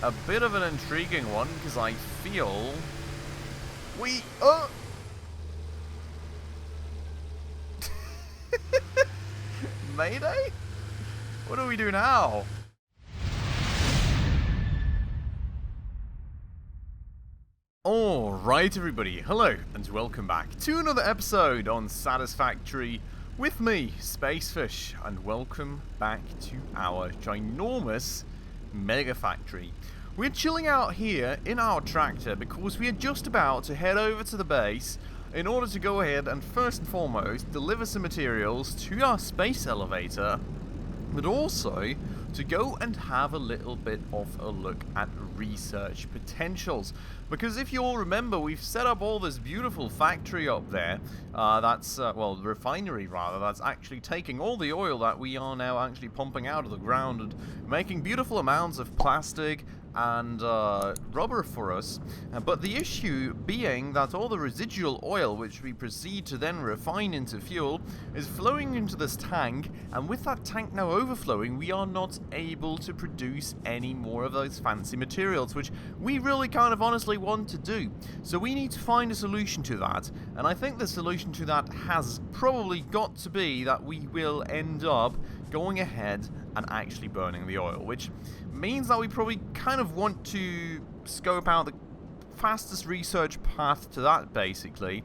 a bit of an intriguing one, because I feel we... Mayday? What do we do now? Alright everybody, hello and welcome back to another episode on Satisfactory with me, Spacefish, and welcome back to our ginormous mega factory. We're chilling out here in our tractor because we are just about to head over to the base in order to go ahead and first and foremost deliver some materials to our space elevator, but also to go and have a little bit of a look at research potentials. Because if you all remember, we've set up all this beautiful factory up there, well, refinery rather, that's actually taking all the oil that we are now actually pumping out of the ground and making beautiful amounts of plastic and rubber for us, but the issue being that all the residual oil which we proceed to then refine into fuel is flowing into this tank, and with that tank now overflowing we are not able to produce any more of those fancy materials which we really kind of honestly want to do. So we need to find a solution to that, and I think the solution to that has probably got to be that we will end up going ahead and actually burning the oil, which means that we probably kind of want to scope out the fastest research path to that, basically.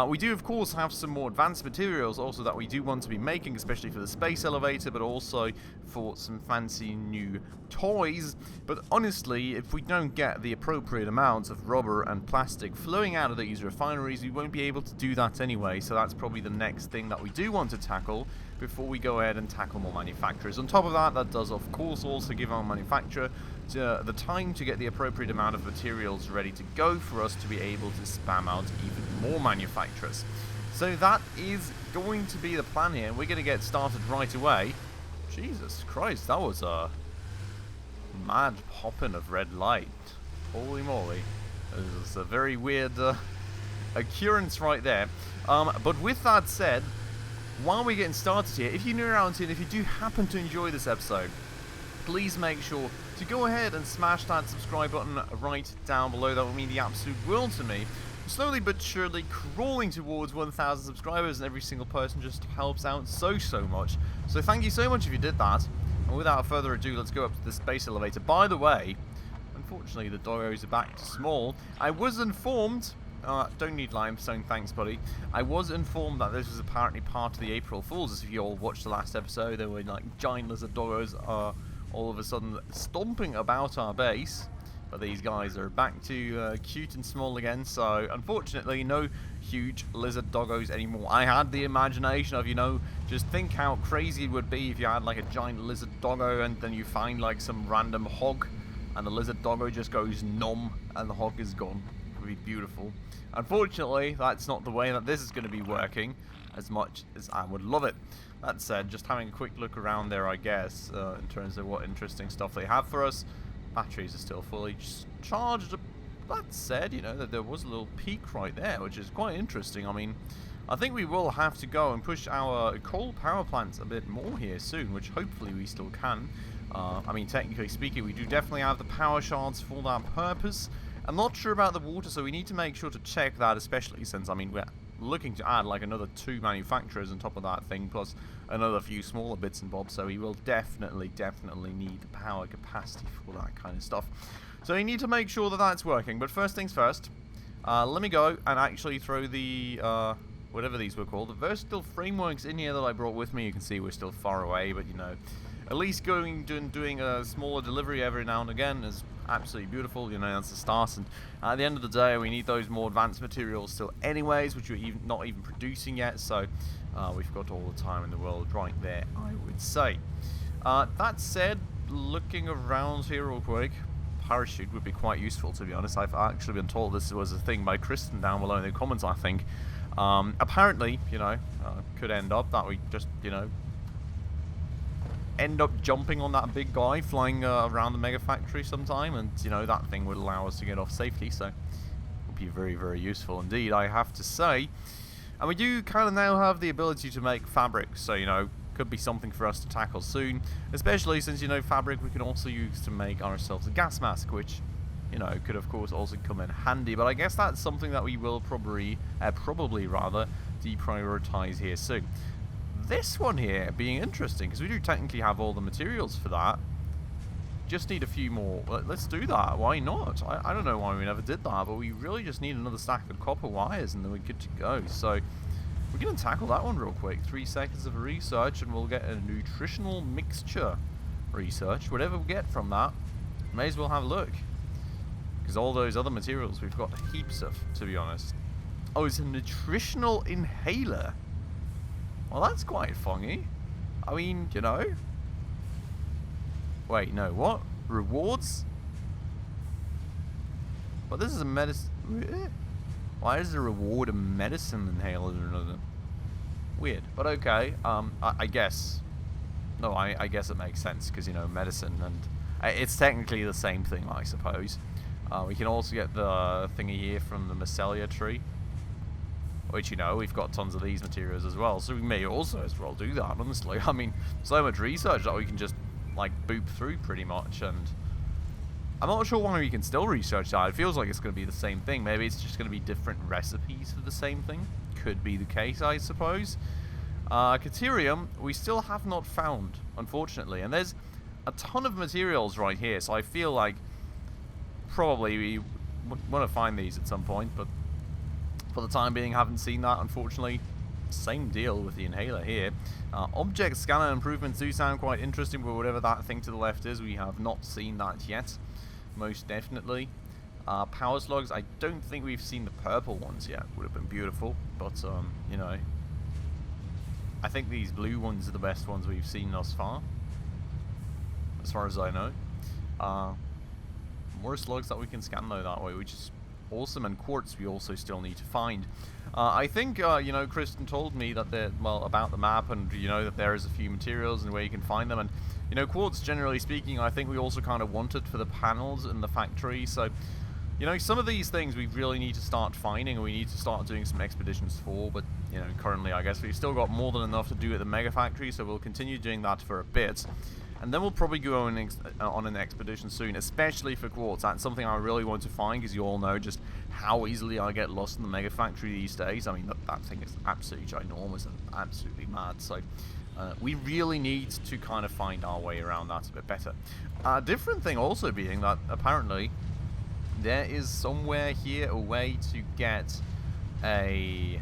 We do of course have some more advanced materials also that we do want to be making, especially for the space elevator, but also for some fancy new toys. But honestly, if we don't get the appropriate amounts of rubber and plastic flowing out of these refineries, we won't be able to do that anyway, so that's probably the next thing that we do want to tackle before we go ahead and tackle more manufacturers. On top of that, that does of course also give our manufacturer the time to get the appropriate amount of materials ready to go for us to be able to spam out even more manufacturers. So that is going to be the plan here. We're going to get started right away. Jesus Christ, that was a mad popping of red light. Holy moly. It was a very weird occurrence right there. But with that said, while we're getting started here, if you're new around here and if you do happen to enjoy this episode, please make sure to go ahead and smash that subscribe button right down below. That will mean the absolute world to me. Slowly but surely crawling towards 1,000 subscribers, and every single person just helps out so much. So thank you so much if you did that. And without further ado, let's go up to the space elevator. By the way, unfortunately the doggos are back to small. I was informed... don't need limestone, thanks buddy. I was informed that this was apparently part of the April Fools. As if you all watched the last episode, there were like giant lizard doggos all of a sudden stomping about our base. But these guys are back to cute and small again, so unfortunately no huge lizard doggos anymore. I had the imagination of, you know, just think how crazy it would be if you had like a giant lizard doggo and then you find like some random hog and the lizard doggo just goes numb and the hog is gone. It would be beautiful. Unfortunately, that's not the way that this is going to be working as much as I would love it. That said, just having a quick look around there, I guess, in terms of what interesting stuff they have for us. Batteries are still fully charged. That said, you know, that there was a little peak right there, which is quite interesting. I mean, I think we will have to go and push our coal power plants a bit more here soon, which hopefully we still can. I mean, technically speaking, we do definitely have the power shards for that purpose. I'm not sure about the water, so we need to make sure to check that, especially since, I mean, we're looking to add like another 2 manufacturers on top of that thing, plus another few smaller bits and bobs, so we will definitely need the power capacity for that kind of stuff. So we need to make sure that that's working, but first things first, let me go and actually throw the, whatever these were called, the versatile frameworks in here that I brought with me. You can see we're still far away, but you know, at least going and doing a smaller delivery every now and again is absolutely beautiful. You know, that's the start, and at the end of the day we need those more advanced materials still anyways, which we're not even producing yet, so we've got all the time in the world right there, I would say. That said, looking around here real quick, parachute would be quite useful, to be honest. I've actually been told this was a thing by Kristen down below in the comments, I think. Apparently, you know, could end up that we just, you know, end up jumping on that big guy flying around the mega factory sometime, and you know, that thing would allow us to get off safely, so it would be very useful indeed, I have to say. And we do kind of now have the ability to make fabric, so you know, could be something for us to tackle soon, especially since, you know, fabric we can also use to make ourselves a gas mask, which, you know, could of course also come in handy. But I guess that's something that we will probably rather deprioritize here soon. This one here being interesting, because we do technically have all the materials for that. Just need a few more. Let's do that. Why not? I don't know why we never did that, but we really just need another stack of copper wires and then we're good to go. So we're going to tackle that one real quick. 3 seconds of research and we'll get a nutritional mixture research. Whatever we get from that, may as well have a look. Because all those other materials we've got heaps of, to be honest. Oh, it's a nutritional inhaler. Well, that's quite funny. I mean, you know. Wait, no, what? Rewards? Well, this is a medicine. Why is the reward a medicine inhaler or another? Weird, but okay. I guess. No, I guess it makes sense because, you know, medicine and it's technically the same thing, I suppose. We can also get the thingy here from the mycelia tree, which, you know, we've got tons of these materials as well, so we may also as well do that. Honestly, I mean, so much research that we can just like boop through pretty much, and I'm not sure why we can still research that. It feels like it's going to be the same thing. Maybe it's just going to be different recipes for the same thing. Could be the case, I suppose. Caterium, we still have not found, unfortunately. And there's a ton of materials right here, so I feel like probably we want to find these at some point. But for the time being, haven't seen that, unfortunately. Same deal with the inhaler here. Object scanner improvements do sound quite interesting, but whatever that thing to the left is, we have not seen that yet. Most definitely. Power slugs, I don't think we've seen the purple ones yet. Would have been beautiful, but you know, I think these blue ones are the best ones we've seen thus far, as far as I know. More slugs that we can scan though that way, which is awesome, and quartz we also still need to find. I think, you know, Kristen told me that about the map, and, you know, that there is a few materials and where you can find them, and, you know, quartz, generally speaking, I think we also kind of want it for the panels in the factory, so, you know, some of these things we really need to start finding, and we need to start doing some expeditions for, but, you know, currently, I guess we've still got more than enough to do at the mega factory, so we'll continue doing that for a bit. And then we'll probably go on an expedition soon, especially for quartz. That's something I really want to find, because you all know just how easily I get lost in the mega factory these days. I mean, that thing is absolutely ginormous and absolutely mad. So we really need to kind of find our way around that a bit better. A different thing also being that apparently there is somewhere here a way to get a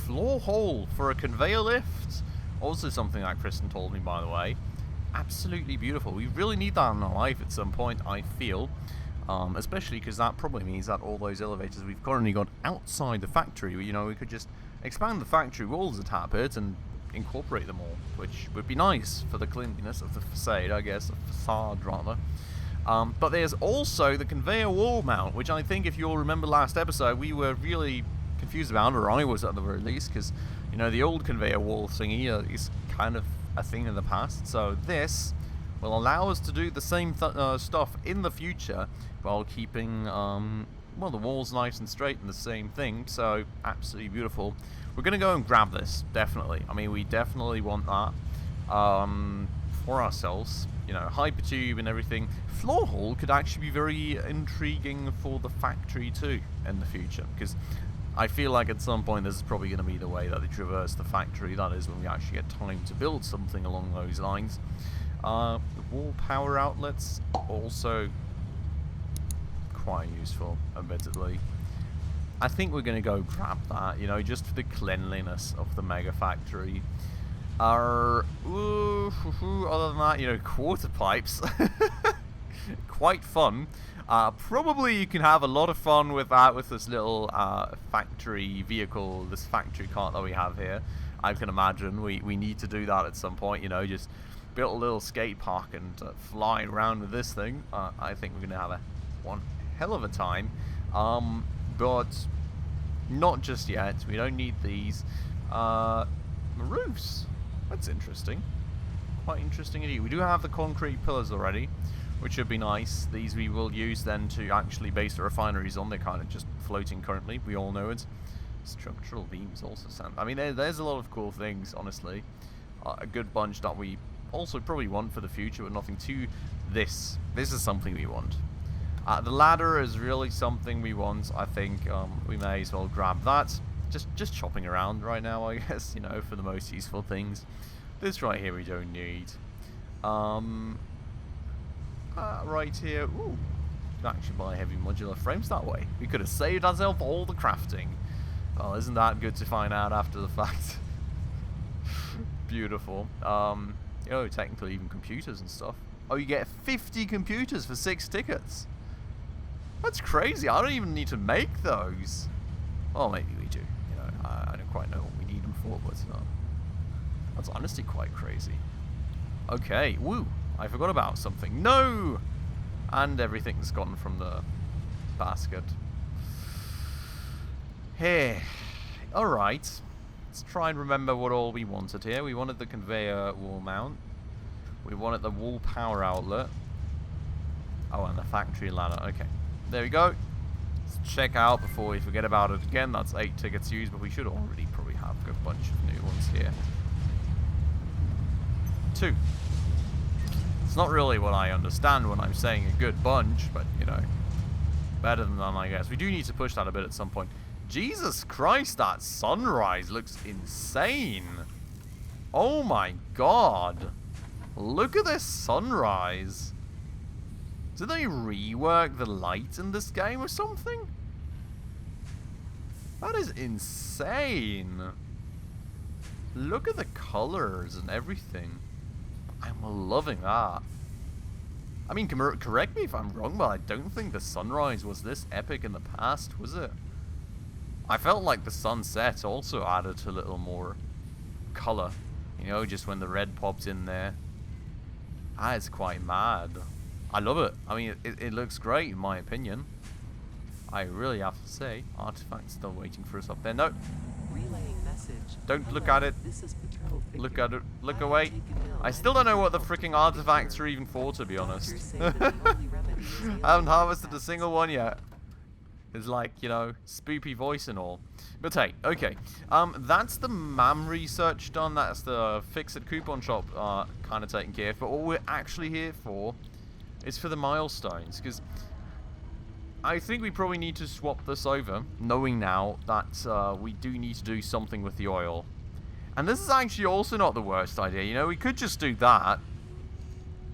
floor hole for a conveyor lift. Also something that Kristen told me, by the way. Absolutely beautiful. We really need that in our life at some point, I feel. Especially because that probably means that all those elevators we've currently got outside the factory, you know, we could just expand the factory walls a tad bit and incorporate them all, which would be nice for the cleanliness of the facade, I guess, the facade rather. But there's also the conveyor wall mount, which I think, if you'll remember last episode, we were really confused about, or I was at the very least, because, you know, the old conveyor wall thingy is kind of a thing in the past, so this will allow us to do the same stuff in the future while keeping well, the walls nice and straight and the same thing. So absolutely beautiful. We're gonna go and grab this, definitely. I mean, we definitely want that for ourselves, you know. Hypertube and everything. Floor hole could actually be very intriguing for the factory too in the future, because I feel like at some point this is probably going to be the way that they traverse the factory. That is when we actually get time to build something along those lines. The wall power outlets, also quite useful, admittedly. I think we're going to go grab that, you know, just for the cleanliness of the mega factory. Other than that, you know, quarter pipes. Quite fun. Probably you can have a lot of fun with that, with this little factory vehicle, this factory cart that we have here. I can imagine we need to do that at some point, you know, just build a little skate park and fly around with this thing. I think we're going to have one hell of a time. But not just yet. We don't need these. Roofs. That's interesting. Quite interesting indeed. We do have the concrete pillars already, which should be nice. These we will use then to actually base the refineries on. They're kind of just floating currently. We all know it. Structural beams also sound... I mean, there's a lot of cool things, honestly. A good bunch that we also probably want for the future, but nothing too... This is something we want. The ladder is really something we want. I think we may as well grab that. Just chopping around right now, I guess, you know, for the most useful things. This right here we don't need. Right here, ooh, you can actually buy heavy modular frames that way. We could have saved ourselves all the crafting. Well, isn't that good to find out after the fact? Beautiful. You know, technically even computers and stuff. Oh, you get 50 computers for 6 tickets. That's crazy. I don't even need to make those. Well, maybe we do. You know, I don't quite know what we need them for, but that's honestly quite crazy. Okay, woo. I forgot about something. No! And everything's gone from the basket. Hey. Alright. Let's try and remember what all we wanted here. We wanted the conveyor wall mount. We wanted the wall power outlet. Oh, and the factory ladder. Okay. There we go. Let's check out before we forget about it again. That's 8 tickets used, but we should already probably have a good bunch of new ones here. 2. It's not really what I understand when I'm saying a good bunch, but, you know, better than none, I guess. We do need to push that a bit at some point. Jesus Christ, that sunrise looks insane. Oh my god. Look at this sunrise. Did they rework the light in this game or something? That is insane. Look at the colors and everything. I'm loving that. I mean, correct me if I'm wrong, but I don't think the sunrise was this epic in the past, was it? I felt like the sunset also added a little more color. You know, just when the red popped in there. That is quite mad. I love it. I mean, it looks great in my opinion. I really have to say. Artifact's still waiting for us up there. No. Relaying message. Don't look at it. Look at it. Look away. I still don't know what the freaking artifacts are even for, to be honest. I haven't harvested a single one yet. It's like, you know, spoopy voice and all. But hey, okay. That's the MAM research done. That's the fix-it coupon shop kind of taken care of. But what we're actually here for is for the milestones. Because I think we probably need to swap this over, knowing now that we do need to do something with the oil. And this is actually also not the worst idea. You know, we could just do that,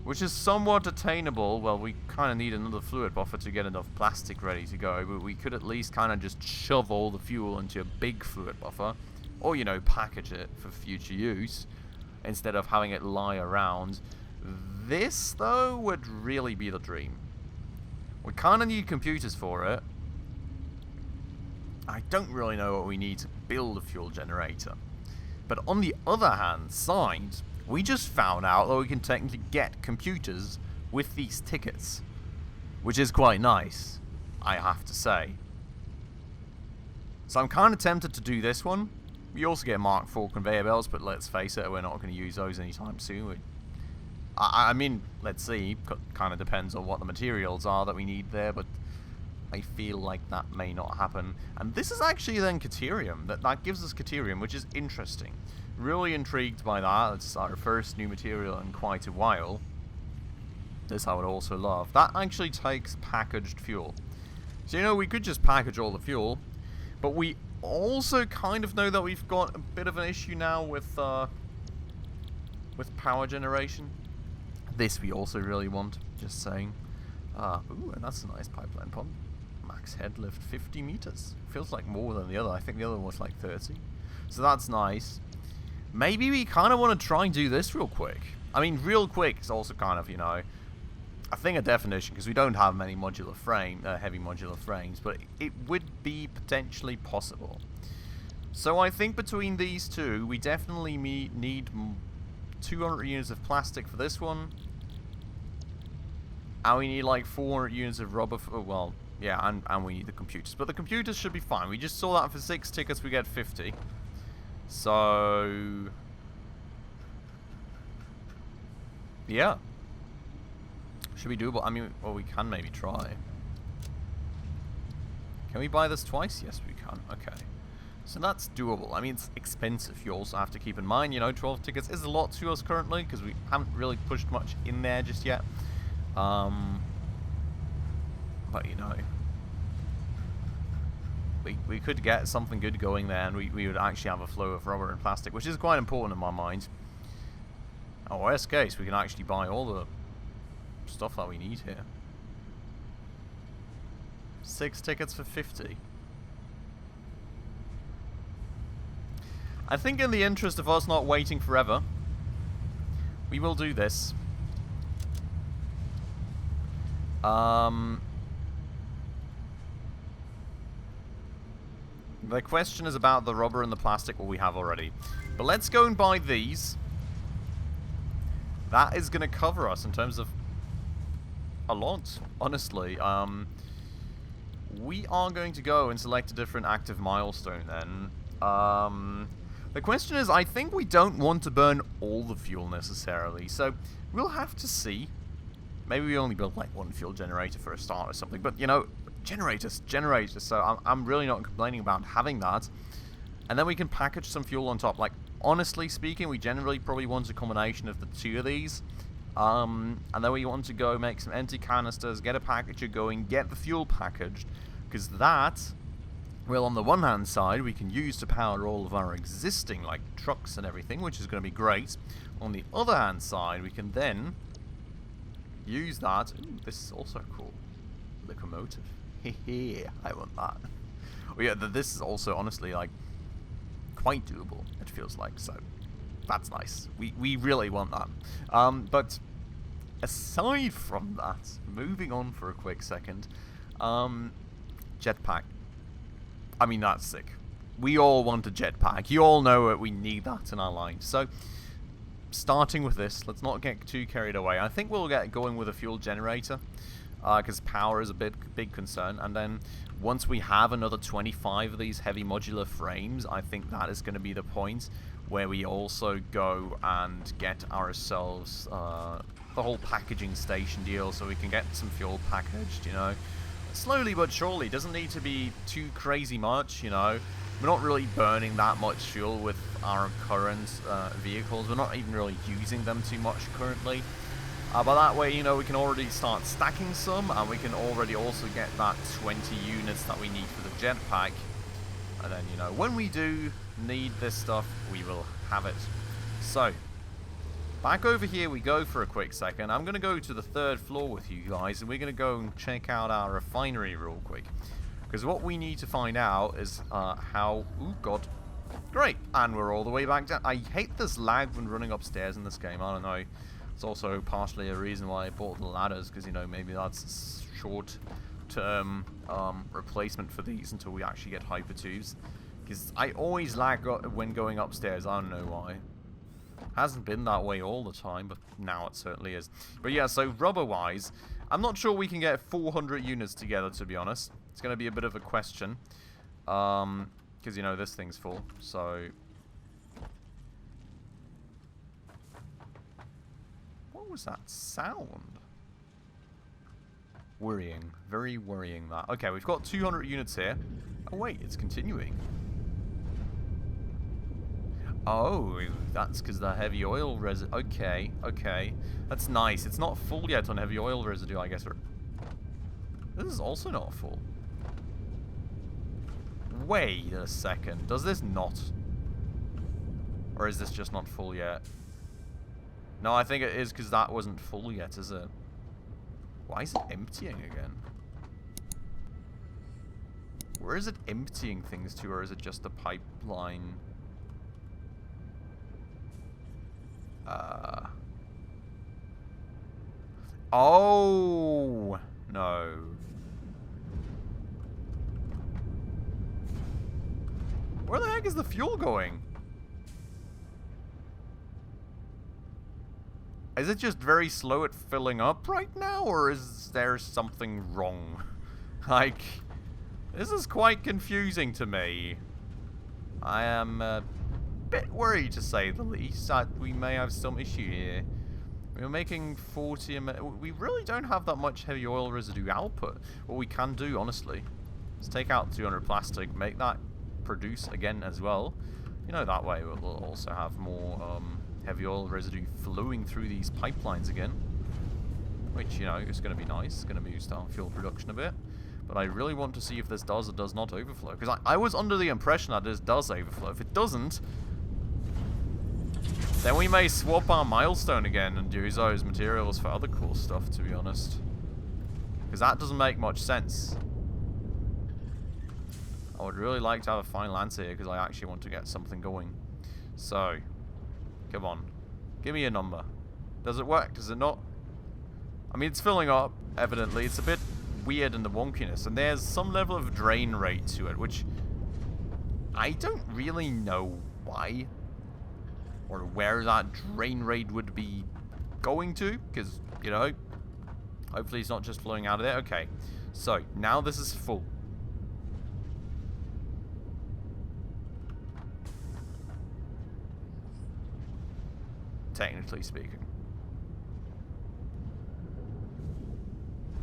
which is somewhat attainable. Well, we kind of need another fluid buffer to get enough plastic ready to go, but we could at least kind of just shove all the fuel into a big fluid buffer, or, you know, package it for future use, instead of having it lie around. This, though, would really be the dream. We kind of need computers for it. I don't really know what we need to build a fuel generator. But on the other hand side, we just found out that we can technically get computers with these tickets, which is quite nice, I have to say. So I'm kind of tempted to do this one. We also get Mark IV conveyor belts, but let's face it, we're not going to use those anytime soon. I mean, let's see. Kind of depends on what the materials are that we need there, but I feel like that may not happen. And this is actually then Criterium. That gives us Criterium, which is interesting. Really intrigued by that. It's our first new material in quite a while. This I would also love. That actually takes packaged fuel. So, you know, we could just package all the fuel, but we also kind of know that we've got a bit of an issue now with power generation. This we also really want, just saying. Ooh, and that's a nice pipeline pump. Max head lift 50 meters. Feels like more than the other. I think the other one was like 30. So that's nice. Maybe we kind of want to try and do this real quick. I mean, real quick is also kind of, you know, a thing of definition, because we don't have many modular heavy modular frames, but it would be potentially possible. So I think between these two, we definitely need 200 units of plastic for this one. And we need like 400 units of rubber for, well, yeah, and we need the computers. But the computers should be fine. We just saw that for 6 tickets we get 50. So, yeah. Should be doable. I mean, well, we can maybe try. Can we buy this twice? Yes, we can. Okay. So that's doable. I mean, it's expensive. You also have to keep in mind, you know, 12 tickets is a lot to us currently because we haven't really pushed much in there just yet. But, you know, we could get something good going there, and we would actually have a flow of rubber and plastic, which is quite important in my mind. Oh, worst case, we can actually buy all the stuff that we need here. 6 tickets for 50. I think in the interest of us not waiting forever, we will do this. The question is about the rubber and the plastic, what we have already. But let's go and buy these. That is going to cover us in terms of a lot, honestly. We are going to go and select a different active milestone then. The question is, I think we don't want to burn all the fuel necessarily, so we'll have to see. Maybe we only build like 1 fuel generator for a start or something, but you know, generators, so I'm really not complaining about having that. And then we can package some fuel on top. Like, honestly speaking, we generally probably want a combination of the 2 of these. And then we want to go make some empty canisters, get a packager going, get the fuel packaged, because that, well, on the one hand side, we can use to power all of our existing, like, trucks and everything, which is going to be great. On the other hand side, we can then use that. Ooh, this is also cool. Locomotive. Hehe, I want that. Oh yeah, this is also, honestly, like, quite doable, it feels like, so that's nice. We really want that. But aside from that, moving on for a quick second, jetpack. I mean, that's sick. We all want a jetpack. You all know it. We need that in our line. So, starting with this, let's not get too carried away. I think we'll get going with a fuel generator, because power is a big concern. And then once we have another 25 of these heavy modular frames, I think that is going to be the point where we also go and get ourselves the whole packaging station deal, so we can get some fuel packaged, you know. Slowly but surely. Doesn't need to be too crazy much, you know. We're not really burning that much fuel with our current vehicles. We're not even really using them too much currently. But that way, you know, we can already start stacking some, and we can already also get that 20 units that we need for the jetpack. And then, you know, when we do need this stuff, we will have it. So, back over here we go for a quick second. I'm going to go to the 3rd floor with you guys, and we're going to go and check out our refinery real quick. Because what we need to find out is how... Ooh, God. Great. And we're all the way back down. I hate this lag when running upstairs in this game. I don't know. It's also partially a reason why I bought the ladders, because, you know, maybe that's a short-term replacement for these until we actually get hyper tubes. Because I always lag when going upstairs. I don't know why. Hasn't been that way all the time, but now it certainly is. But yeah, so rubber-wise, I'm not sure we can get 400 units together, to be honest. It's going to be a bit of a question. Because, you know, this thing's full, so... What was that sound? Worrying. Very worrying, that. Okay, we've got 200 units here. Oh, wait, it's continuing. Oh, that's because the heavy oil residue. Okay, okay. That's nice. It's not full yet on heavy oil residue, I guess. This is also not full. Wait a second. Does this not? Or is this just not full yet? No, I think it is because that wasn't full yet, is it? Why is it emptying again? Where is it emptying things to, or is it just the pipeline? Oh! No. Where the heck is the fuel going? Is it just very slow at filling up right now, or is there something wrong? Like, this is quite confusing to me. I am a bit worried, to say the least, that we may have some issue here. We're making 40 a minute. We really don't have that much heavy oil residue output. What we can do, honestly, is take out 200 plastic, make that produce again as well. You know, that way we'll also have more heavy oil residue flowing through these pipelines again. Which, you know, is going to be nice. It's going to boost our fuel production a bit. But I really want to see if this does or does not overflow. Because I was under the impression that this does overflow. If it doesn't, then we may swap our milestone again and use those materials for other cool stuff, to be honest. Because that doesn't make much sense. I would really like to have a final answer here because I actually want to get something going. So, come on. Give me a number. Does it work? Does it not? I mean, it's filling up, evidently. It's a bit weird in the wonkiness. And there's some level of drain rate to it, which I don't really know why. Or where that drain rate would be going to. Because, you know, hopefully it's not just flowing out of there. Okay, so now this is full. Technically speaking.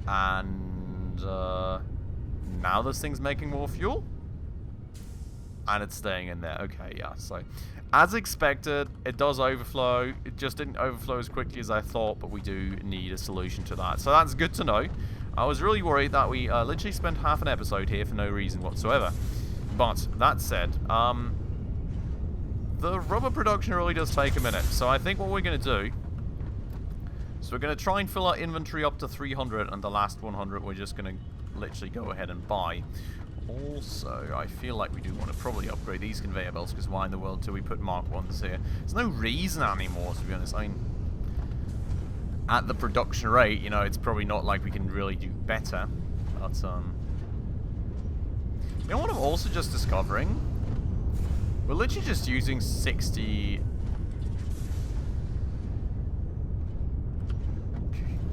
And now this thing's making more fuel. And it's staying in there. Okay, yeah, so as expected, it does overflow. It just didn't overflow as quickly as I thought, but we do need a solution to that. So that's good to know. I was really worried that we literally spent half an episode here for no reason whatsoever. But that said, the rubber production really does take a minute. So I think what we're going to do is we're going to try and fill our inventory up to 300, and the last 100 we're just going to literally go ahead and buy. Also, I feel like we do want to probably upgrade these conveyor belts, because why in the world do we put Mark 1s here? There's no reason anymore, to be honest. I mean, at the production rate, you know, it's probably not like we can really do better. But, you know what I'm also just discovering? We're literally just using 60...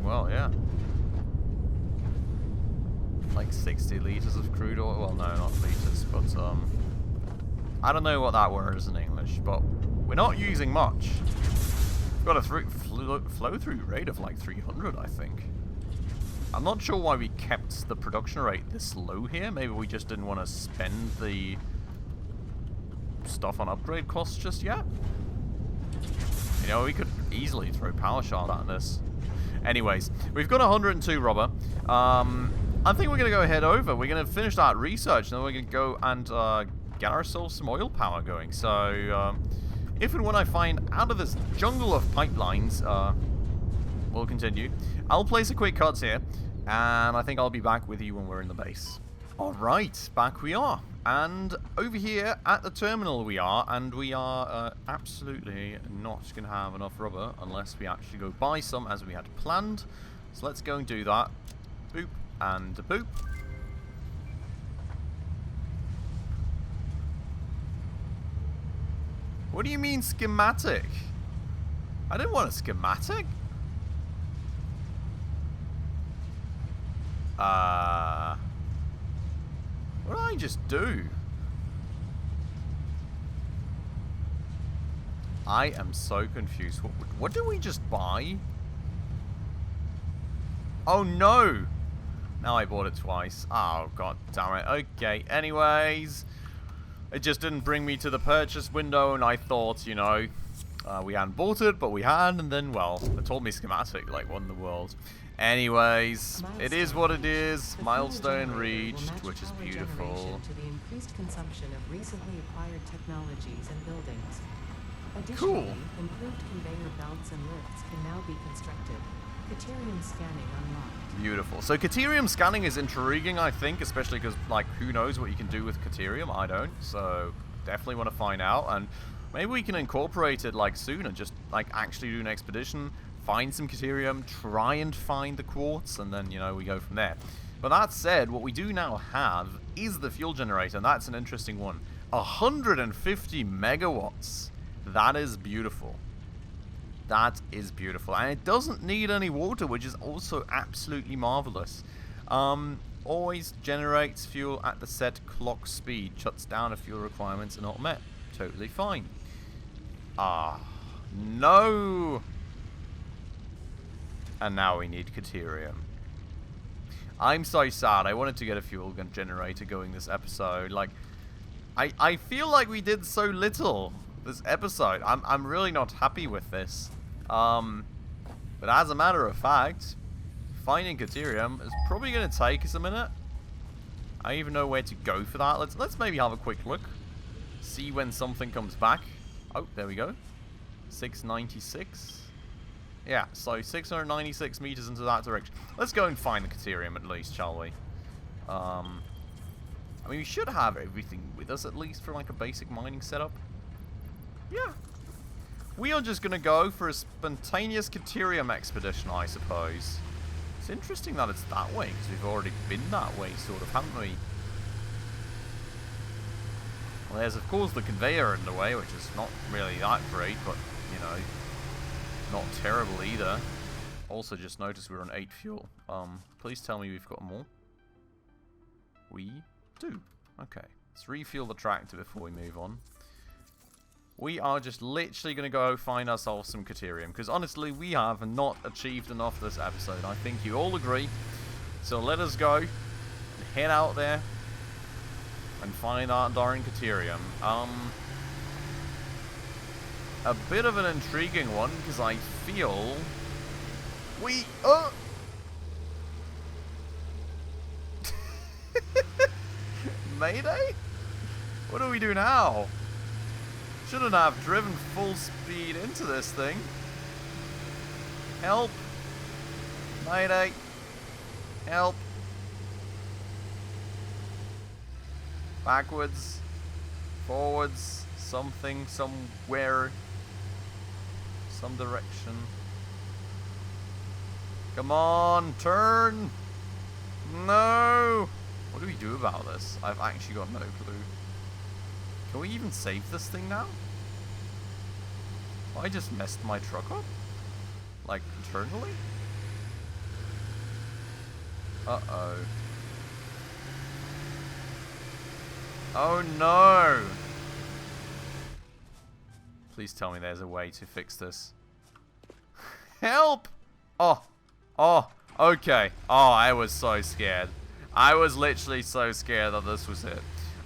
Well, yeah. Like 60 liters of crude oil. Well, no, not liters, but I don't know what that word is in English, but we're not using much. We've got a flow-through rate of like 300, I think. I'm not sure why we kept the production rate this low here. Maybe we just didn't want to spend the stuff on upgrade costs just yet. You know, we could easily throw power shaft at this. Anyways, we've got 102 rubber. I think we're going to go head over. We're going to finish that research, and then we're going to go and get ourselves some oil power going. So, if and when I find out of this jungle of pipelines, we'll continue. I'll place a quick cut here, and I think I'll be back with you when we're in the base. Alright, back we are. And over here at the terminal we are, and we are absolutely not going to have enough rubber unless we actually go buy some as we had planned. So let's go and do that. Boop. And boop. What do you mean schematic? I didn't want a schematic. What did I just do? I am so confused. What did we just buy? Oh no! Now I bought it twice. Oh, god damn it. Okay, anyways. It just didn't bring me to the purchase window, and I thought, you know, we hadn't bought it, but we had, and then, well, it told me schematic, like, what in the world. Anyways, it is what it is. Milestone reached, which is beautiful. To the increased consumption of recently acquired technologies and buildings. Cool. Additionally, improved conveyor belts and lifts can now be constructed. Caterium scanning unlocked. Beautiful. So Caterium scanning is intriguing, I think, especially because, like, who knows what you can do with Caterium? I don't. So definitely want to find out, and maybe we can incorporate it, like, soon and just, like, actually do an expedition, find some Caterium, try and find the quartz, and then, you know, we go from there. But that said, what we do now have is the fuel generator, and that's an interesting one. 150 megawatts. That is beautiful. That is beautiful. And it doesn't need any water, which is also absolutely marvelous. Always generates fuel at the set clock speed. Shuts down if fuel requirements are not met. Totally fine. Ah, no. And now we need Criterium. I'm so sad. I wanted to get a fuel gun generator going this episode. Like, I feel like we did so little this episode. I'm really not happy with this. But as a matter of fact, finding Criterium is probably going to take us a minute. I don't even know where to go for that. Let's maybe have a quick look. See when something comes back. Oh, there we go. 696. Yeah, so 696 meters into that direction. Let's go and find the Caterium at least, shall we? I mean, we should have everything with us at least for like a basic mining setup. Yeah. We are just going to go for a spontaneous Criterium expedition, I suppose. It's interesting that it's that way, because we've already been that way, sort of, haven't we? Well, there's, of course, the conveyor in the way, which is not really that great, but, you know, not terrible either. Also, just noticed we're on 8 fuel. Please tell me we've got more. We do. Okay. Let's refuel the tractor before we move on. We are just literally going to go find ourselves some Criterium, because honestly, we have not achieved enough this episode. I think you all agree. So let us go and head out there and find our darn Criterium. A bit of an intriguing one, because I feel we... Mayday? What do we do now? Shouldn't have driven full speed into this thing. Help. Mayday. Help. Backwards. Forwards. Something. Somewhere. Some direction. Come on. Turn. No. What do we do about this? I've actually got no clue. Can we even save this thing now? I just messed my truck up? Like, internally? Uh-oh. Oh no! Please tell me there's a way to fix this. Help! Oh. Oh. Okay. Oh, I was so scared. I was literally so scared that this was it.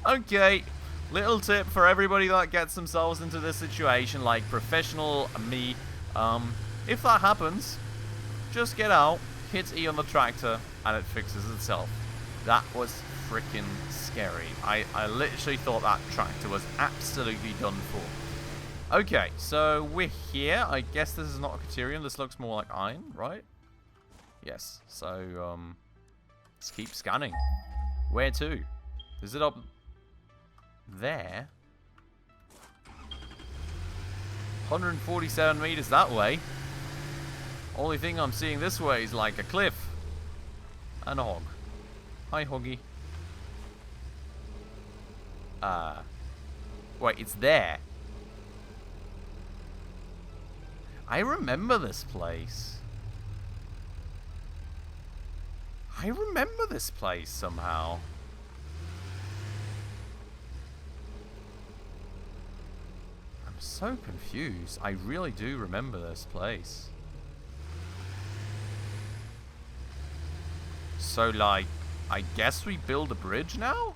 Okay. Little tip for everybody that gets themselves into this situation, like professional me. If that happens, just get out, hit E on the tractor, and it fixes itself. That was freaking scary. I literally thought that tractor was absolutely done for. Okay, so we're here. I guess this is not a Criterium. This looks more like iron, right? Yes. So, let's keep scanning. Where to? Is it up there? 147 meters that way. Only thing I'm seeing this way is like a cliff. And a hog. Hi, Hoggy. Wait, it's there. I remember this place. I remember this place somehow. I'm so confused. I really do remember this place. So, like, I guess we build a bridge now?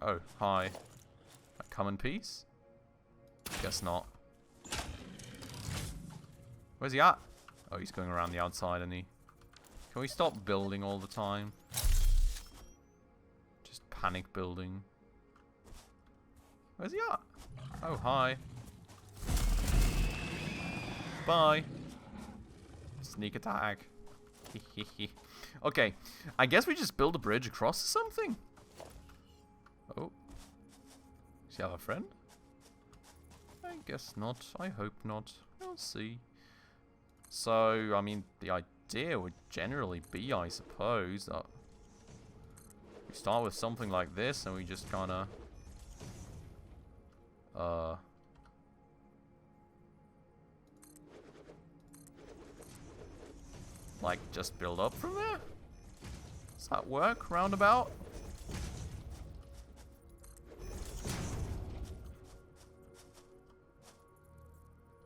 Oh, hi. Come in peace? Guess not. Where's he at? Oh, he's going around the outside, isn't he? Can we stop building all the time? Just panic building. Where's he at? Oh, hi. Bye. Sneak attack. Okay, I guess we just build a bridge across or something. Oh. Does he have a friend? I guess not. I hope not. We'll see. So, I mean, the idea would generally be, I suppose, that we start with something like this and we just kind of like, just build up from there? Does that work, roundabout?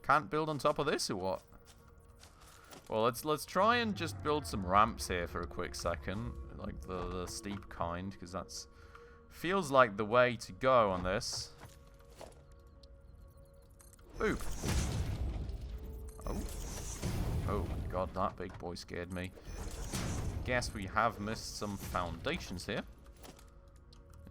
Can't build on top of this, or what? Well, let's try and just build some ramps here for a quick second. like the steep kind, because that's feels like the way to go on this. Boop. Oh. Oh my god, that big boy scared me. Guess we have missed some foundations here.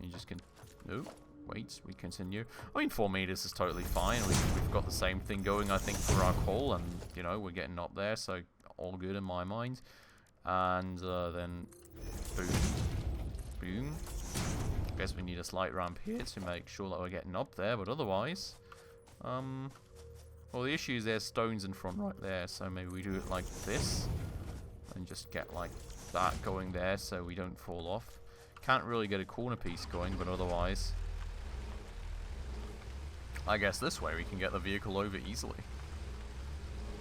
You just can... No. Wait, we continue. I mean, 4 meters is totally fine. We've got the same thing going, I think, for our coal. And, you know, we're getting up there, so all good in my mind. And then... Boom. Boom. Guess we need a slight ramp here to make sure that we're getting up there. But otherwise... Well, the issue is there's stones in front right there. So maybe we do it like this. And just get, like, that going there so we don't fall off. Can't really get a corner piece going, but otherwise... I guess this way we can get the vehicle over easily.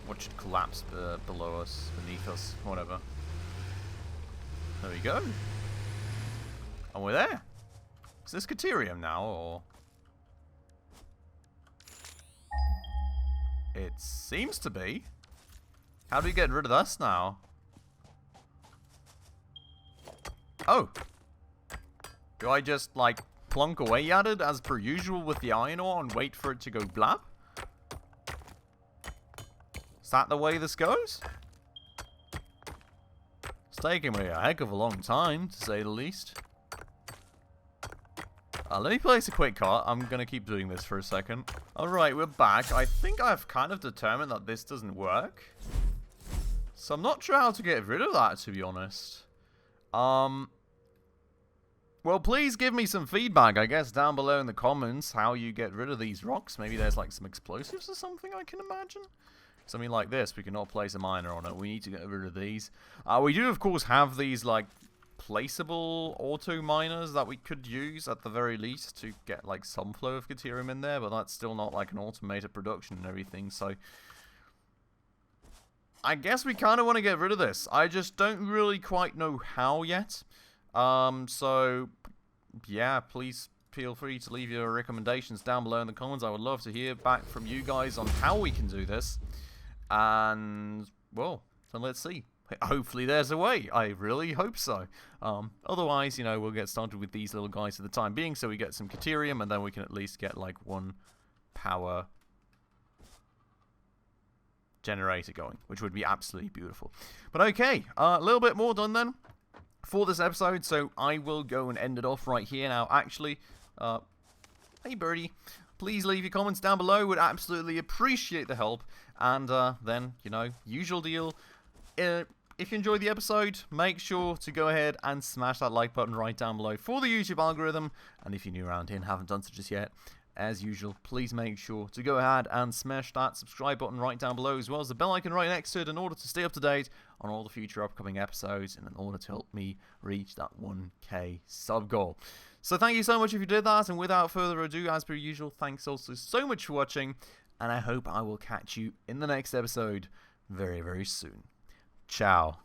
What should collapse below us, beneath us, whatever. There we go. And we're there. Is this Criterium now, or...? It seems to be. How do we get rid of this now? Oh! Do I just, like, plonk away at it as per usual with the iron ore and wait for it to go blap? Is that the way this goes? It's taking me a heck of a long time, to say the least. Let me place a quick cut. I'm going to keep doing this for a second. Alright, we're back. I think I've kind of determined that this doesn't work. So I'm not sure how to get rid of that, to be honest. Well, please give me some feedback, I guess, down below in the comments, how you get rid of these rocks. Maybe there's, like, some explosives or something, I can imagine. Something like this, we cannot place a miner on it. We need to get rid of these. We do, of course, have these, like, placeable auto miners that we could use, at the very least, to get, like, some flow of caterium in there, but that's still not, like, an automated production and everything, so... I guess we kind of want to get rid of this. I just don't really quite know how yet. So, yeah, please feel free to leave your recommendations down below in the comments. I would love to hear back from you guys on how we can do this. And, well, then let's see. Hopefully there's a way. I really hope so. Otherwise, you know, we'll get started with these little guys for the time being, so we get some caterium, and then we can at least get, like, one power generator going, which would be absolutely beautiful. But okay, a little bit more done then for this episode, so I will go and end it off right here. Now, actually, hey birdie, please leave your comments down below. Would absolutely appreciate the help. And then, you know, usual deal. If you enjoyed the episode, make sure to go ahead and smash that like button right down below for the YouTube algorithm. And if you're new around here and haven't done so just yet, as usual, please make sure to go ahead and smash that subscribe button right down below, as well as the bell icon right next to it, in order to stay up to date on all the future upcoming episodes and in order to help me reach that 1K sub goal. So thank you so much if you did that, and without further ado, as per usual, thanks also so much for watching, and I hope I will catch you in the next episode very, very soon. Ciao.